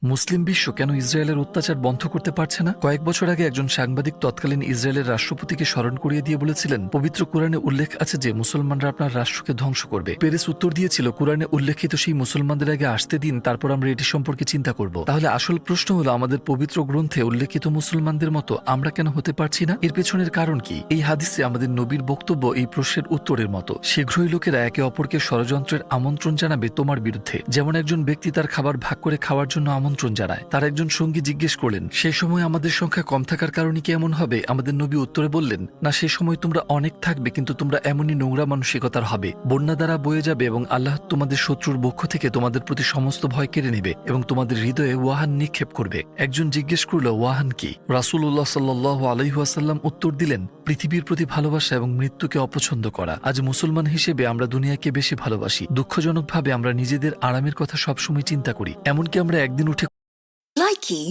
মুসলিম বিশ্ব কেন ইসরায়েলের অত্যাচার বন্ধ করতে পারছে না? কয়েক বছর আগে একজন সাংবাদিক তৎকালীন ইসরায়েলের রাষ্ট্রপতিকে স্মরণ করিয়ে দিয়ে বলেছিলেন, পবিত্র কোরআনে উল্লেখ আছে যে মুসলমানরা আপনার রাষ্ট্রকে ধ্বংস করবে। পেরেস উত্তর দিয়েছিল, কোরআনে উল্লেখিত সেই মুসলমানদের আগে আসতে দিন, তারপর আমরা এটি সম্পর্কে চিন্তা করব। তাহলে আসল প্রশ্ন হলো, আমাদের পবিত্র গ্রন্থে উল্লেখিত মুসলমানদের মতো আমরা কেন হতে পারছি না? এর পেছনের কারণ কি? এই হাদিসে আমাদের নবীর বক্তব্য এই প্রশ্নের উত্তরের মতো। শীঘ্রই লোকেরা একে অপরকে ষড়যন্ত্রের আমন্ত্রণ জানাবে তোমার বিরুদ্ধে। যেমন একজন ব্যক্তি তার খাবার ভাগ করে খাওয়ার জন্য আমন্ত্রণ জানায়। তার একজন সঙ্গী জিজ্ঞেস করলেন, সেই সময় আমাদের সংখ্যা কম থাকার কারণে কি এমন হবে? আমাদের নবী উত্তরে বললেন, না, সে সময় তোমরা অনেক থাকবে, কিন্তু তোমরা এমনই নোংরা মানসিকতার হবে, বন্যা দ্বারা বয়ে যাবে এবং আল্লাহ তোমাদের শত্রুর পক্ষ থেকে তোমাদের প্রতি সমস্ত ভয় কেড়ে নেবে এবং তোমাদের হৃদয়ে ওয়াহান নিক্ষেপ করবে। একজন জিজ্ঞেস করল, ওয়াহান কি? রাসূলুল্লাহ সাল্লাল্লাহু আলাইহি ওয়াসাল্লাম উত্তর দিলেন, পৃথিবীর প্রতি ভালোবাসা এবং মৃত্যুকে অপছন্দ করা। আজ মুসলমান হিসেবে আমরা দুনিয়াকে বেশি ভালোবাসি। দুঃখজনকভাবে আমরা নিজেদের আরামের কথা সবসময় চিন্তা করি, এমনকি আমরা একদিন উঠে Likey